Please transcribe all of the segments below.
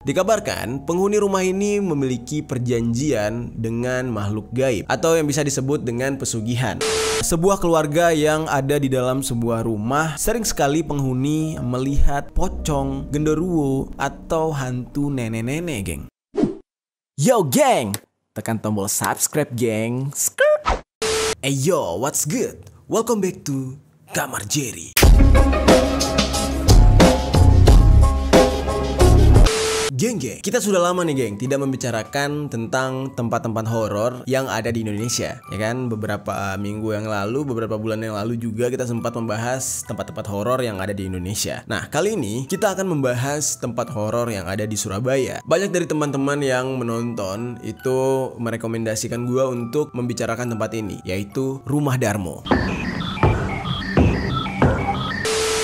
Dikabarkan, penghuni rumah ini memiliki perjanjian dengan makhluk gaib atau yang bisa disebut dengan pesugihan. Sebuah keluarga yang ada di dalam sebuah rumah, sering sekali penghuni melihat pocong, genderuwo, atau hantu nenek-nenek, geng. Yo, geng! Tekan tombol subscribe, geng. Hey yo, what's good? Welcome back to Kamar Jerry. Geng, kita sudah lama nih geng tidak membicarakan tentang tempat-tempat horor yang ada di Indonesia, ya kan? Beberapa minggu yang lalu, beberapa bulan yang lalu juga kita sempat membahas tempat-tempat horor yang ada di Indonesia. Nah, kali ini kita akan membahas tempat horor yang ada di Surabaya. Banyak dari teman-teman yang menonton itu merekomendasikan gua untuk membicarakan tempat ini, yaitu Rumah Darmo.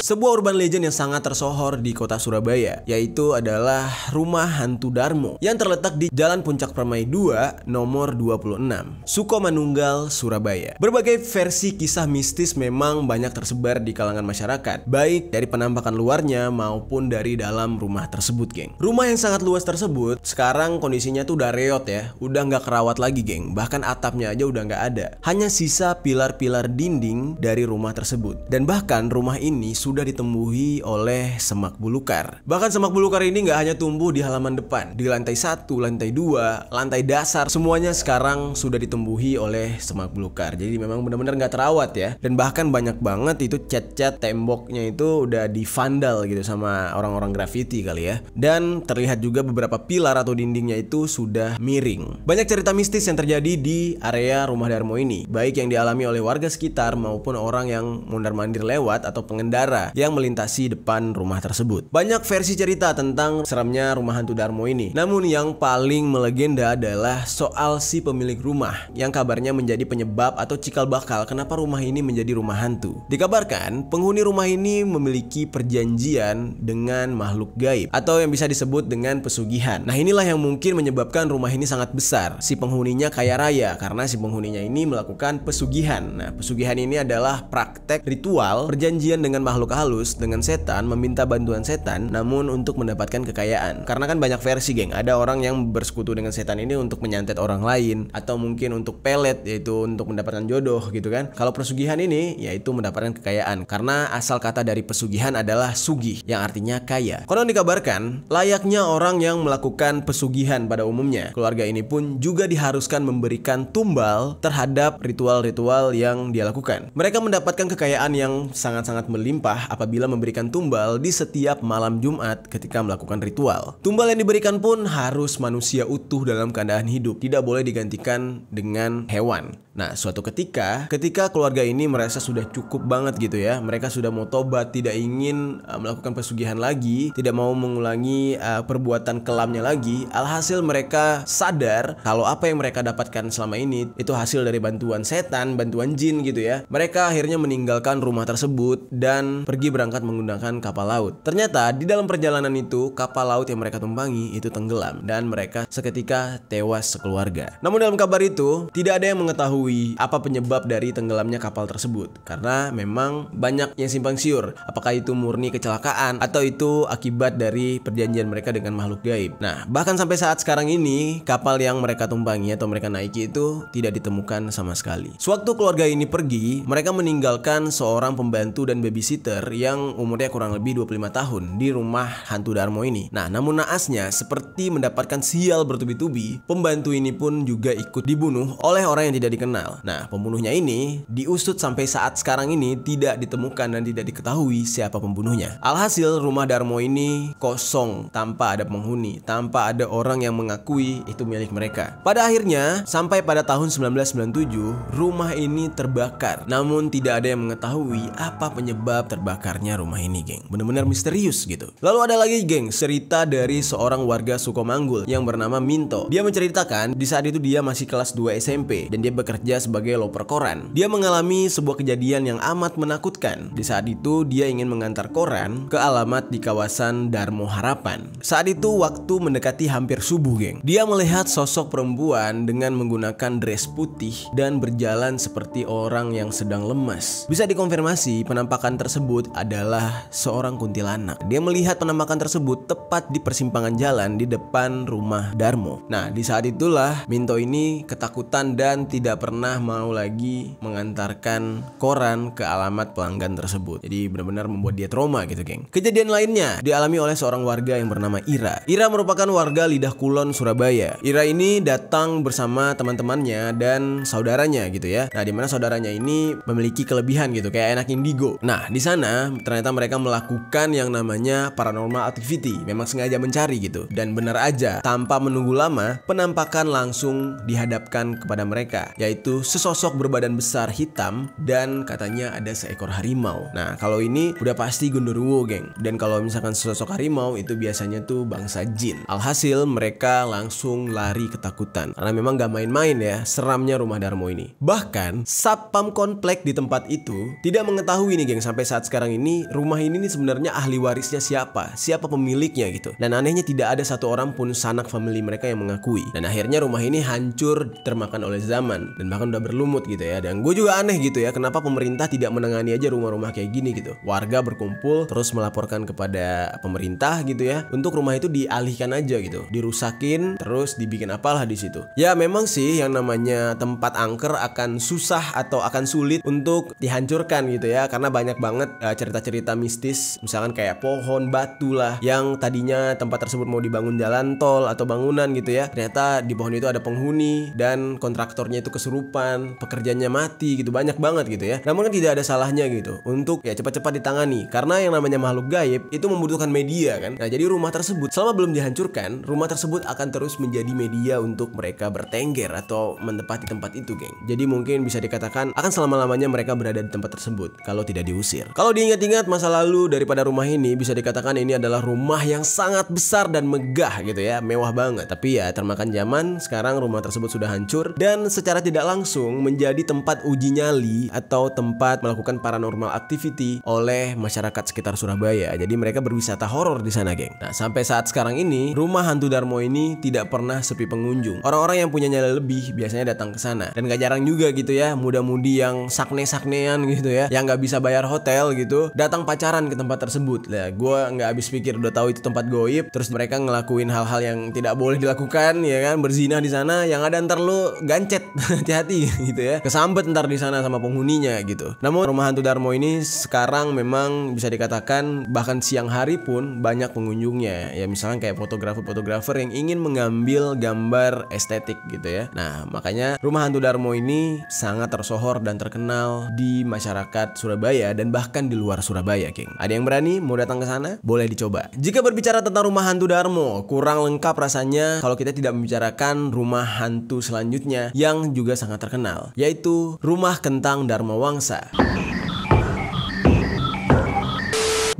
Sebuah urban legend yang sangat tersohor di kota Surabaya, yaitu adalah Rumah Hantu Darmo yang terletak di Jalan Puncak Permai 2 nomor 26, Sukomanunggal, Surabaya. Berbagai versi kisah mistis memang banyak tersebar di kalangan masyarakat, baik dari penampakan luarnya maupun dari dalam rumah tersebut, geng. Rumah yang sangat luas tersebut sekarang kondisinya tuh udah reot ya, udah nggak kerawat lagi, geng. Bahkan atapnya aja udah nggak ada, hanya sisa pilar-pilar dinding dari rumah tersebut. Dan bahkan rumah ini sudah ditembuhi oleh semak belukar. Bahkan semak belukar ini nggak hanya tumbuh di halaman depan, di lantai 1, lantai 2, lantai dasar, semuanya sekarang sudah ditembuhi oleh semak belukar. Jadi memang benar-benar nggak terawat ya. Dan bahkan banyak banget itu cat-cat temboknya itu udah divandal gitu sama orang-orang graffiti kali ya. Dan terlihat juga beberapa pilar atau dindingnya itu sudah miring. Banyak cerita mistis yang terjadi di area Rumah Darmo ini, baik yang dialami oleh warga sekitar maupun orang yang mondar-mandir lewat atau pengendara yang melintasi depan rumah tersebut. Banyak versi cerita tentang seremnya Rumah Hantu Darmo ini. Namun yang paling melegenda adalah soal si pemilik rumah yang kabarnya menjadi penyebab atau cikal bakal kenapa rumah ini menjadi rumah hantu. Dikabarkan penghuni rumah ini memiliki perjanjian dengan makhluk gaib atau yang bisa disebut dengan pesugihan. Nah, inilah yang mungkin menyebabkan rumah ini sangat besar. Si penghuninya kaya raya karena si penghuninya ini melakukan pesugihan. Nah, pesugihan ini adalah praktek ritual perjanjian dengan makhluk halus dengan setan, meminta bantuan setan namun untuk mendapatkan kekayaan. Karena kan banyak versi, geng. Ada orang yang bersekutu dengan setan ini untuk menyantet orang lain, atau mungkin untuk pelet, yaitu untuk mendapatkan jodoh gitu kan. Kalau pesugihan ini yaitu mendapatkan kekayaan, karena asal kata dari pesugihan adalah sugih yang artinya kaya. Konon dikabarkan layaknya orang yang melakukan pesugihan pada umumnya, keluarga ini pun juga diharuskan memberikan tumbal terhadap ritual-ritual yang dia lakukan. Mereka mendapatkan kekayaan yang sangat-sangat melimpah apabila memberikan tumbal di setiap malam Jumat ketika melakukan ritual. Tumbal yang diberikan pun harus manusia utuh dalam keadaan hidup, tidak boleh digantikan dengan hewan. Nah, suatu ketika keluarga ini merasa sudah cukup banget gitu ya, mereka sudah mau tobat, tidak ingin melakukan pesugihan lagi, tidak mau mengulangi perbuatan kelamnya lagi. Alhasil mereka sadar kalau apa yang mereka dapatkan selama ini itu hasil dari bantuan setan, bantuan jin gitu ya. Mereka akhirnya meninggalkan rumah tersebut dan pergi berangkat menggunakan kapal laut. Ternyata di dalam perjalanan itu kapal laut yang mereka tumpangi itu tenggelam dan mereka seketika tewas sekeluarga. Namun dalam kabar itu tidak ada yang mengetahui apa penyebab dari tenggelamnya kapal tersebut, karena memang banyak yang simpang siur apakah itu murni kecelakaan atau itu akibat dari perjanjian mereka dengan makhluk gaib. Nah, bahkan sampai saat sekarang ini kapal yang mereka tumpangi atau mereka naiki itu tidak ditemukan sama sekali. Sewaktu keluarga ini pergi, mereka meninggalkan seorang pembantu dan babysitter yang umurnya kurang lebih 25 tahun di Rumah Hantu Darmo ini. Nah, namun naasnya seperti mendapatkan sial bertubi-tubi, pembantu ini pun juga ikut dibunuh oleh orang yang tidak dikenal. Nah, pembunuhnya ini diusut sampai saat sekarang ini tidak ditemukan dan tidak diketahui siapa pembunuhnya. Alhasil Rumah Darmo ini kosong tanpa ada penghuni, tanpa ada orang yang mengakui itu milik mereka. Pada akhirnya sampai pada tahun 1997 rumah ini terbakar. Namun tidak ada yang mengetahui apa penyebab terbakarnya rumah ini, geng. Benar-benar misterius gitu. Lalu ada lagi, geng, cerita dari seorang warga Sukomanggul yang bernama Minto. Dia menceritakan di saat itu dia masih kelas 2 SMP dan dia bekerja bekerja sebagai loper koran. Dia mengalami sebuah kejadian yang amat menakutkan. Di saat itu dia ingin mengantar koran ke alamat di kawasan Darmo Harapan. Saat itu waktu mendekati hampir subuh, geng. Dia melihat sosok perempuan dengan menggunakan dress putih dan berjalan seperti orang yang sedang lemas. Bisa dikonfirmasi penampakan tersebut adalah seorang kuntilanak. Dia melihat penampakan tersebut tepat di persimpangan jalan di depan rumah Darmo. Nah, di saat itulah Minto ini ketakutan dan tidak pernah mau lagi mengantarkan koran ke alamat pelanggan tersebut. Jadi benar-benar membuat dia trauma gitu, geng. Kejadian lainnya dialami oleh seorang warga yang bernama Ira. Ira merupakan warga Lidah Kulon, Surabaya. Ira ini datang bersama teman-temannya dan saudaranya gitu ya. Nah, dimana saudaranya ini memiliki kelebihan gitu, kayak anak indigo. Nah, di sana ternyata mereka melakukan yang namanya paranormal activity. Memang sengaja mencari gitu. Dan benar aja, tanpa menunggu lama, penampakan langsung dihadapkan kepada mereka, yaitu sesosok berbadan besar hitam dan katanya ada seekor harimau. Nah, kalau ini udah pasti Gondoruo, geng. Dan kalau misalkan sesosok harimau itu biasanya tuh bangsa jin. Alhasil mereka langsung lari ketakutan karena memang gak main-main ya seramnya rumah Darmo ini. Bahkan satpam komplek di tempat itu tidak mengetahui nih, geng, sampai saat sekarang ini rumah ini nih sebenarnya ahli warisnya siapa pemiliknya gitu. Dan anehnya tidak ada satu orang pun sanak family mereka yang mengakui. Dan akhirnya rumah ini hancur termakan oleh zaman dan bahkan udah berlumut gitu ya. Dan gue juga aneh gitu ya, kenapa pemerintah tidak menangani aja rumah-rumah kayak gini gitu. Warga berkumpul terus melaporkan kepada pemerintah gitu ya, untuk rumah itu dialihkan aja gitu, dirusakin terus dibikin apalah di situ. Ya memang sih yang namanya tempat angker akan susah atau akan sulit untuk dihancurkan gitu ya, karena banyak banget cerita-cerita mistis, misalkan kayak pohon, batu lah, yang tadinya tempat tersebut mau dibangun jalan tol atau bangunan gitu ya, ternyata di pohon itu ada penghuni dan kontraktornya itu kesurupan, pekerjanya mati gitu, banyak banget gitu ya. Namun kan tidak ada salahnya gitu untuk ya cepat-cepat ditangani, karena yang namanya makhluk gaib itu membutuhkan media kan. Nah, jadi rumah tersebut selama belum dihancurkan, rumah tersebut akan terus menjadi media untuk mereka bertengger atau menempati tempat itu, geng. Jadi mungkin bisa dikatakan akan selama-lamanya mereka berada di tempat tersebut kalau tidak diusir. Kalau diingat-ingat masa lalu daripada rumah ini, bisa dikatakan ini adalah rumah yang sangat besar dan megah gitu ya, mewah banget. Tapi ya termakan zaman, sekarang rumah tersebut sudah hancur dan secara tidak langsung menjadi tempat uji nyali atau tempat melakukan paranormal activity oleh masyarakat sekitar Surabaya. Jadi mereka berwisata horor di sana, geng. Nah, sampai saat sekarang ini rumah hantu Darmo ini tidak pernah sepi pengunjung. Orang-orang yang punya nyali lebih biasanya datang ke sana. Dan gak jarang juga gitu ya, muda-mudi yang sakne-saknean gitu ya, yang gak bisa bayar hotel gitu, datang pacaran ke tempat tersebut. Lah, gue nggak habis pikir, udah tahu itu tempat goib, terus mereka ngelakuin hal-hal yang tidak boleh dilakukan ya kan, berzina di sana, yang ada ntar lu gancet. Hati-hati gitu ya, kesambet ntar di sana sama penghuninya gitu. Namun rumah hantu Darmo ini sekarang memang bisa dikatakan bahkan siang hari pun banyak pengunjungnya ya, misalkan kayak fotografer yang ingin mengambil gambar estetik gitu ya. Nah, makanya rumah hantu Darmo ini sangat tersohor dan terkenal di masyarakat Surabaya dan bahkan di luar Surabaya, geng. Ada yang berani mau datang ke sana? Boleh dicoba. Jika berbicara tentang rumah hantu Darmo, kurang lengkap rasanya kalau kita tidak membicarakan rumah hantu selanjutnya yang juga sangat terkenal, yaitu Rumah Kentang Dharma Wangsa.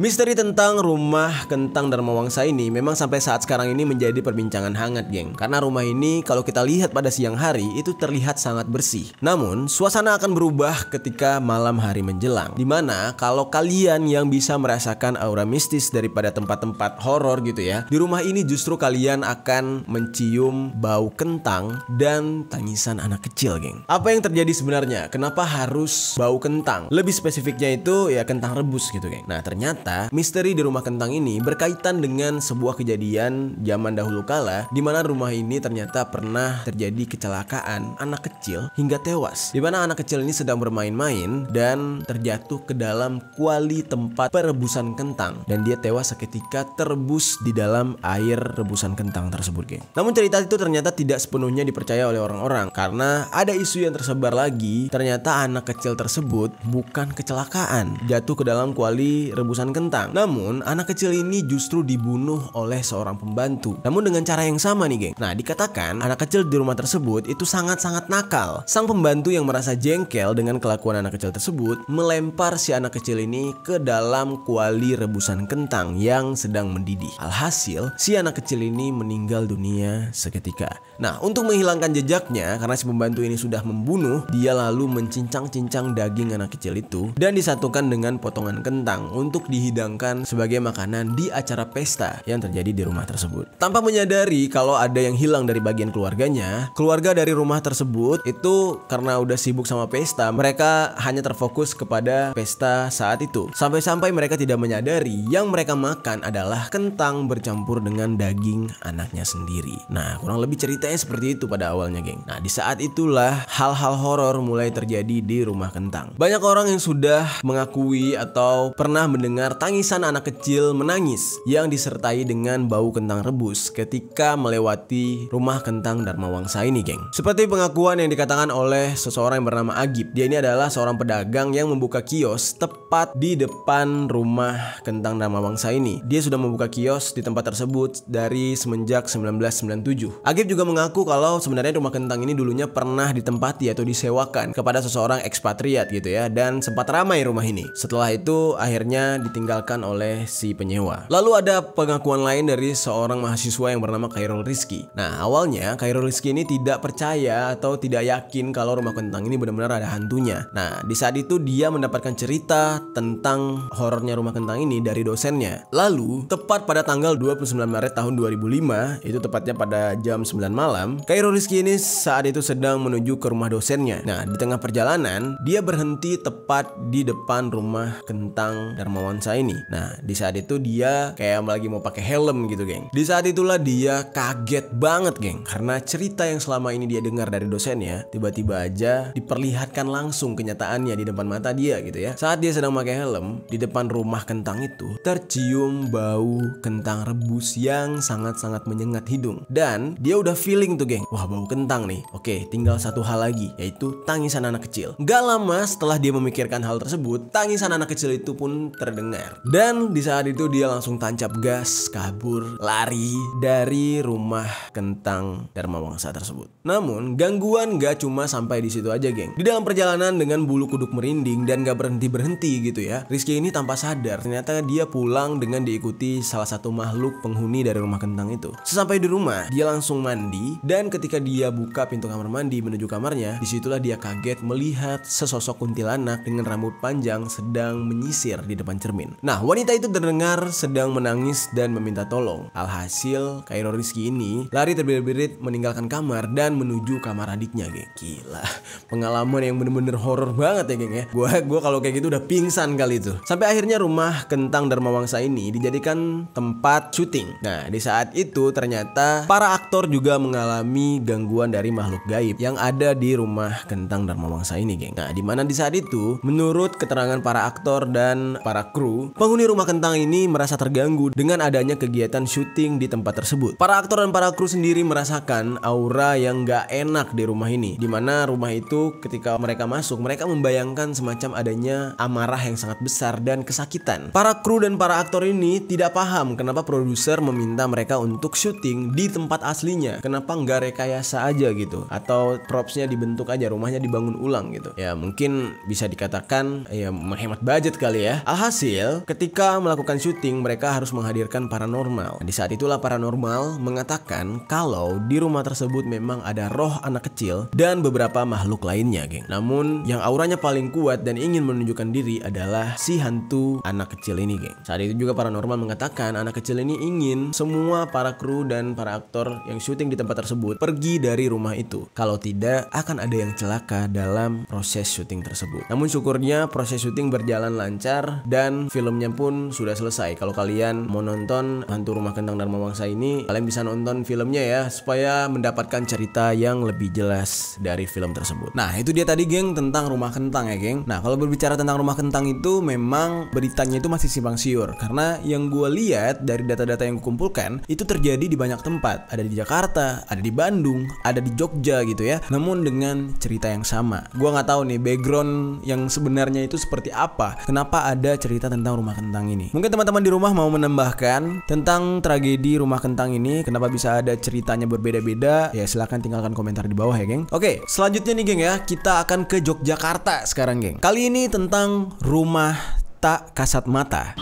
Misteri tentang rumah kentang Dharma Wangsa ini memang sampai saat sekarang ini menjadi perbincangan hangat, geng. Karena rumah ini kalau kita lihat pada siang hari itu terlihat sangat bersih. Namun suasana akan berubah ketika malam hari menjelang. Dimana kalau kalian yang bisa merasakan aura mistis daripada tempat-tempat horor gitu ya, di rumah ini justru kalian akan mencium bau kentang dan tangisan anak kecil, geng. Apa yang terjadi sebenarnya? Kenapa harus bau kentang? Lebih spesifiknya itu ya kentang rebus gitu, geng. Nah, ternyata misteri di rumah kentang ini berkaitan dengan sebuah kejadian zaman dahulu kala, di mana rumah ini ternyata pernah terjadi kecelakaan anak kecil hingga tewas. Di mana anak kecil ini sedang bermain-main dan terjatuh ke dalam kuali tempat perebusan kentang dan dia tewas seketika terebus di dalam air rebusan kentang tersebut, geng. Namun cerita itu ternyata tidak sepenuhnya dipercaya oleh orang-orang karena ada isu yang tersebar lagi. Ternyata anak kecil tersebut bukan kecelakaan, jatuh ke dalam kuali rebusan rebusan kentang. Namun anak kecil ini justru dibunuh oleh seorang pembantu. Namun dengan cara yang sama nih geng. Nah, dikatakan anak kecil di rumah tersebut itu sangat-sangat nakal. Sang pembantu yang merasa jengkel dengan kelakuan anak kecil tersebut melempar si anak kecil ini ke dalam kuali rebusan kentang yang sedang mendidih. Alhasil si anak kecil ini meninggal dunia seketika. Nah, untuk menghilangkan jejaknya karena si pembantu ini sudah membunuh, dia lalu mencincang-cincang daging anak kecil itu dan disatukan dengan potongan kentang untuk dihidangkan sebagai makanan di acara pesta yang terjadi di rumah tersebut. Tanpa menyadari kalau ada yang hilang dari bagian keluarganya, keluarga dari rumah tersebut itu karena udah sibuk sama pesta, mereka hanya terfokus kepada pesta saat itu. Sampai-sampai mereka tidak menyadari yang mereka makan adalah kentang bercampur dengan daging anaknya sendiri. Nah, kurang lebih ceritanya seperti itu pada awalnya, geng. Nah, di saat itulah hal-hal horor mulai terjadi di rumah kentang. Banyak orang yang sudah mengakui atau pernah mendengar tangisan anak kecil menangis yang disertai dengan bau kentang rebus ketika melewati rumah kentang Dharma Wangsa ini, geng. Seperti pengakuan yang dikatakan oleh seseorang yang bernama Agib. Dia ini adalah seorang pedagang yang membuka kios tepat di depan rumah kentang Dharma Wangsa ini. Dia sudah membuka kios di tempat tersebut dari semenjak 1997. Agib juga mengaku kalau sebenarnya rumah kentang ini dulunya pernah ditempati atau disewakan kepada seseorang ekspatriat gitu ya, dan sempat ramai rumah ini. Setelah itu akhirnya ditinggalkan oleh si penyewa. Lalu ada pengakuan lain dari seorang mahasiswa yang bernama Khairul Rizky. Nah, awalnya Khairul Rizky ini tidak percaya atau tidak yakin kalau rumah kentang ini benar-benar ada hantunya. Nah, di saat itu dia mendapatkan cerita tentang horornya rumah kentang ini dari dosennya. Lalu, tepat pada tanggal 29 Maret tahun 2005, itu tepatnya pada jam 9 malam, Khairul Rizky ini saat itu sedang menuju ke rumah dosennya. Nah, di tengah perjalanan, dia berhenti tepat di depan rumah kentang Dharma Wangsa ini. Nah, di saat itu dia kayak lagi mau pakai helm gitu, geng. Di saat itulah dia kaget banget, geng, karena cerita yang selama ini dia dengar dari dosennya tiba-tiba aja diperlihatkan langsung kenyataannya di depan mata dia gitu ya. Saat dia sedang pakai helm, di depan rumah kentang itu tercium bau kentang rebus yang sangat-sangat menyengat hidung. Dan dia udah feeling tuh, geng, wah, bau kentang nih. Oke, tinggal satu hal lagi, yaitu tangisan anak kecil. Gak lama setelah dia memikirkan hal tersebut, tangisan anak kecil itu pun terdengar. Dan di saat itu dia langsung tancap gas, kabur, lari dari rumah kentang Dharma Wangsa tersebut. Namun, gangguan gak cuma sampai di situ aja, geng. Di dalam perjalanan dengan bulu kuduk merinding dan gak berhenti-berhenti gitu ya, Rizky ini tanpa sadar ternyata dia pulang dengan diikuti salah satu makhluk penghuni dari rumah kentang itu. Sesampai di rumah, dia langsung mandi, dan ketika dia buka pintu kamar mandi menuju kamarnya, disitulah dia kaget melihat sesosok kuntilanak dengan rambut panjang sedang menyisir di depan cermin. Nah, wanita itu terdengar sedang menangis dan meminta tolong. Alhasil, Khairul Rizky ini lari terbirit-birit meninggalkan kamar dan menuju kamar adiknya, geng. Gila, pengalaman yang bener-bener horor banget ya, geng ya. Gua kalau kayak gitu udah pingsan kali itu. Sampai akhirnya rumah kentang Dharma Wangsa ini dijadikan tempat syuting. Nah, di saat itu ternyata para aktor juga mengalami gangguan dari makhluk gaib yang ada di rumah kentang Dharma Wangsa ini, geng. Nah, dimana di saat itu, menurut keterangan para aktor dan para kru, penghuni rumah kentang ini merasa terganggu dengan adanya kegiatan syuting di tempat tersebut. Para aktor dan para kru sendiri merasakan aura yang gak enak di rumah ini, dimana rumah itu ketika mereka masuk, mereka membayangkan semacam adanya amarah yang sangat besar dan kesakitan. Para kru dan para aktor ini tidak paham kenapa produser meminta mereka untuk syuting di tempat aslinya. Kenapa nggak rekayasa aja gitu, atau propsnya dibentuk aja, rumahnya dibangun ulang gitu. Ya mungkin bisa dikatakan ya menghemat budget kali ya. Alhasil ketika melakukan syuting mereka harus menghadirkan paranormal. Di saat itulah paranormal mengatakan kalau di rumah tersebut memang ada roh anak kecil dan beberapa makhluk lainnya, geng. Namun yang auranya paling kuat dan ingin menunjukkan diri adalah si hantu anak kecil ini, geng. Saat itu juga paranormal mengatakan anak kecil ini ingin semua para kru dan para aktor yang syuting di tempat tersebut pergi dari rumah itu. Kalau tidak akan ada yang celaka dalam proses syuting tersebut. Namun syukurnya proses syuting berjalan lancar dan filmnya pun sudah selesai. Kalau kalian mau nonton hantu rumah kentang Dharma Wangsa ini, kalian bisa nonton filmnya ya, supaya mendapatkan cerita yang lebih jelas dari film tersebut. Nah, itu dia tadi, geng, tentang rumah kentang ya, geng. Nah, kalau berbicara tentang rumah kentang itu memang beritanya itu masih simpang siur, karena yang gue lihat dari data-data yang gue kumpulkan itu terjadi di banyak tempat. Ada di Jakarta, ada di Bandung, ada di Jogja gitu ya. Namun dengan cerita yang sama. Gue nggak tahu nih background yang sebenarnya itu seperti apa. Kenapa ada cerita tentang tentang rumah kentang ini. Mungkin teman-teman di rumah mau menambahkan tentang tragedi rumah kentang ini, kenapa bisa ada ceritanya berbeda-beda? Ya silahkan tinggalkan komentar di bawah ya geng. Oke, selanjutnya nih geng ya, kita akan ke Yogyakarta sekarang geng. Kali ini tentang rumah tak kasat mata.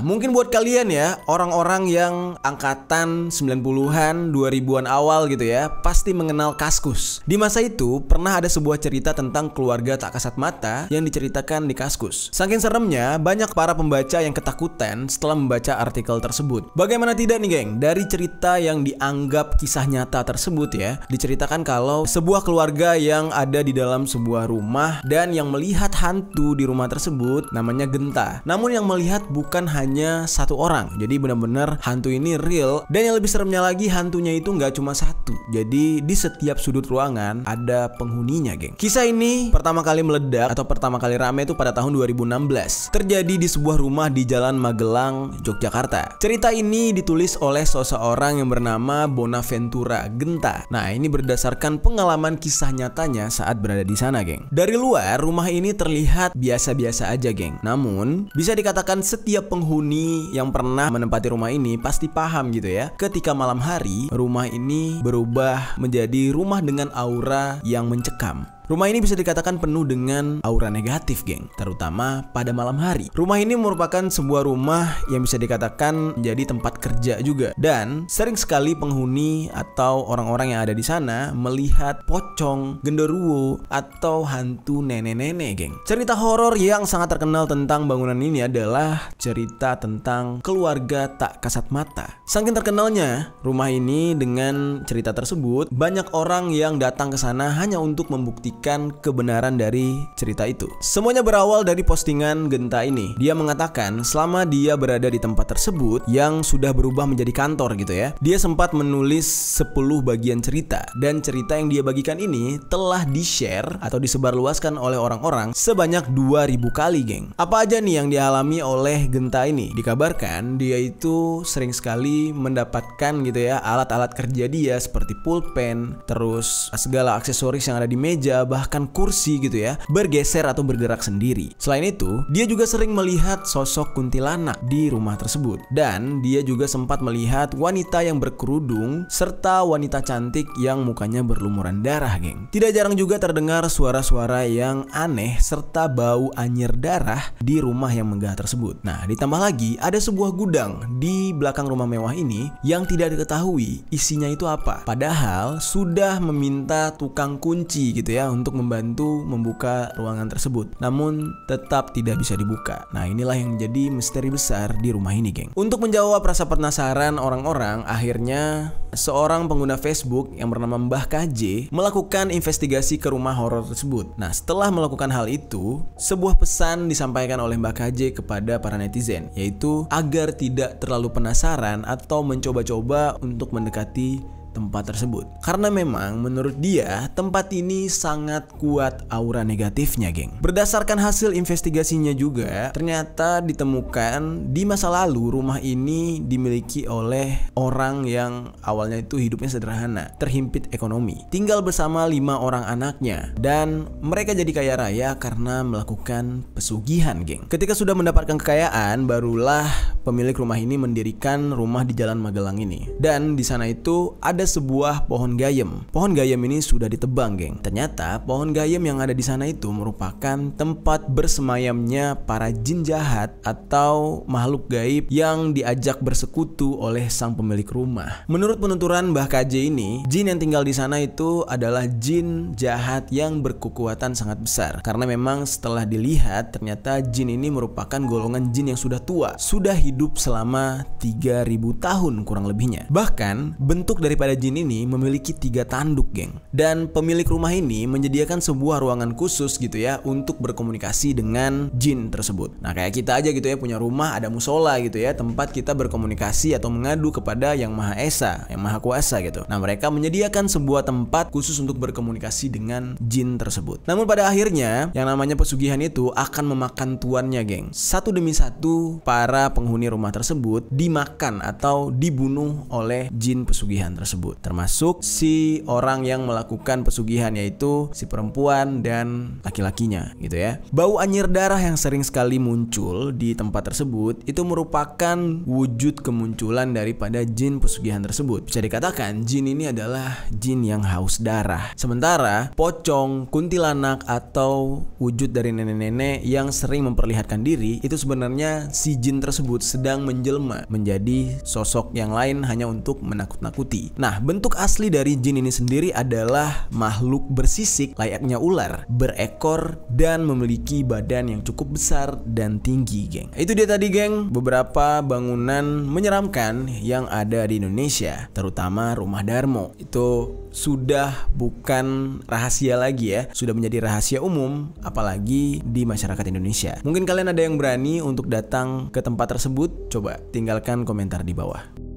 Mungkin buat kalian ya, orang-orang yang angkatan 90-an, 2000-an awal gitu ya, pasti mengenal Kaskus. Di masa itu, pernah ada sebuah cerita tentang keluarga tak kasat mata yang diceritakan di Kaskus. Saking seremnya, banyak para pembaca yang ketakutan setelah membaca artikel tersebut. Bagaimana tidak nih geng, dari cerita yang dianggap kisah nyata tersebut ya, diceritakan kalau sebuah keluarga yang ada di dalam sebuah rumah dan yang melihat hantu di rumah tersebut namanya Genta. Namun yang melihat bukan hanya satu orang, jadi benar-benar hantu ini real. Dan yang lebih seremnya lagi, hantunya itu nggak cuma satu, jadi di setiap sudut ruangan ada penghuninya geng. Kisah ini pertama kali meledak atau pertama kali rame itu pada tahun 2016, terjadi di sebuah rumah di Jalan Magelang, Yogyakarta. Cerita ini ditulis oleh seseorang yang bernama Bonaventura Genta. Nah, ini berdasarkan pengalaman kisah nyatanya saat berada di sana geng. Dari luar, rumah ini terlihat biasa-biasa aja geng, namun bisa dikatakan setiap penghuni yang pernah menempati rumah ini pasti paham gitu ya, ketika malam hari rumah ini berubah menjadi rumah dengan aura yang mencekam. Rumah ini bisa dikatakan penuh dengan aura negatif geng, terutama pada malam hari. Rumah ini merupakan sebuah rumah yang bisa dikatakan menjadi tempat kerja juga, dan sering sekali penghuni atau orang-orang yang ada di sana melihat pocong, genderuwo, atau hantu nenek-nenek geng. Cerita horor yang sangat terkenal tentang bangunan ini adalah cerita tentang keluarga tak kasat mata. Saking terkenalnya rumah ini dengan cerita tersebut, banyak orang yang datang ke sana hanya untuk membuktikan kebenaran dari cerita itu. Semuanya berawal dari postingan Genta ini. Dia mengatakan selama dia berada di tempat tersebut yang sudah berubah menjadi kantor gitu ya, dia sempat menulis 10 bagian cerita, dan cerita yang dia bagikan ini telah di-share atau disebarluaskan oleh orang-orang sebanyak 2000 kali geng. Apa aja nih yang dialami oleh Genta ini? Dikabarkan dia itu sering sekali mendapatkan gitu ya alat-alat kerja dia seperti pulpen, terus segala aksesoris yang ada di meja, bahkan kursi gitu ya, bergeser atau bergerak sendiri. Selain itu, dia juga sering melihat sosok kuntilanak di rumah tersebut. Dan dia juga sempat melihat wanita yang berkerudung serta wanita cantik yang mukanya berlumuran darah geng. Tidak jarang juga terdengar suara-suara yang aneh serta bau anyir darah di rumah yang megah tersebut. Nah, ditambah lagi ada sebuah gudang di belakang rumah mewah ini yang tidak diketahui isinya itu apa. Padahal sudah meminta tukang kunci gitu ya untuk membantu membuka ruangan tersebut, namun tetap tidak bisa dibuka. Nah, inilah yang menjadi misteri besar di rumah ini geng. Untuk menjawab rasa penasaran orang-orang, akhirnya seorang pengguna Facebook yang bernama Mbah KJ melakukan investigasi ke rumah horor tersebut. Nah, setelah melakukan hal itu, sebuah pesan disampaikan oleh Mbah KJ kepada para netizen, yaitu agar tidak terlalu penasaran atau mencoba-coba untuk mendekati tempat tersebut. Karena memang menurut dia tempat ini sangat kuat aura negatifnya geng. Berdasarkan hasil investigasinya juga, ternyata ditemukan di masa lalu rumah ini dimiliki oleh orang yang awalnya itu hidupnya sederhana, terhimpit ekonomi, tinggal bersama 5 orang anaknya, dan mereka jadi kaya raya karena melakukan pesugihan geng. Ketika sudah mendapatkan kekayaan, barulah pemilik rumah ini mendirikan rumah di Jalan Magelang ini. Dan di sana itu ada sebuah pohon gayam. Pohon gayam ini sudah ditebang geng. Ternyata pohon gayam yang ada di sana itu merupakan tempat bersemayamnya para jin jahat atau makhluk gaib yang diajak bersekutu oleh sang pemilik rumah. Menurut penuturan Mbah KJ ini, jin yang tinggal di sana itu adalah jin jahat yang berkekuatan sangat besar. Karena memang setelah dilihat ternyata jin ini merupakan golongan jin yang sudah tua, sudah hidup selama 3000 tahun kurang lebihnya. Bahkan bentuk daripada jin ini memiliki 3 tanduk geng. Dan pemilik rumah ini menyediakan sebuah ruangan khusus gitu ya untuk berkomunikasi dengan jin tersebut. Nah, kayak kita aja gitu ya, punya rumah ada musola gitu ya, tempat kita berkomunikasi atau mengadu kepada Yang Maha Esa, Yang Maha Kuasa gitu. Nah, mereka menyediakan sebuah tempat khusus untuk berkomunikasi dengan jin tersebut. Namun pada akhirnya yang namanya pesugihan itu akan memakan tuannya geng. Satu demi satu para penghuni rumah tersebut dimakan atau dibunuh oleh jin pesugihan tersebut. tersebut, termasuk si orang yang melakukan pesugihan, yaitu si perempuan dan laki-lakinya gitu ya. Bau anyir darah yang sering sekali muncul di tempat tersebut itu merupakan wujud kemunculan daripada jin pesugihan tersebut. Bisa dikatakan jin ini adalah jin yang haus darah. Sementara pocong, kuntilanak, atau wujud dari nenek-nenek yang sering memperlihatkan diri, itu sebenarnya si jin tersebut sedang menjelma menjadi sosok yang lain hanya untuk menakut-nakuti. Nah, bentuk asli dari jin ini sendiri adalah makhluk bersisik layaknya ular, berekor, dan memiliki badan yang cukup besar dan tinggi, geng. Itu dia tadi, geng, beberapa bangunan menyeramkan yang ada di Indonesia, terutama Rumah Darmo. Itu sudah bukan rahasia lagi ya, sudah menjadi rahasia umum, apalagi di masyarakat Indonesia. Mungkin kalian ada yang berani untuk datang ke tempat tersebut? Coba tinggalkan komentar di bawah.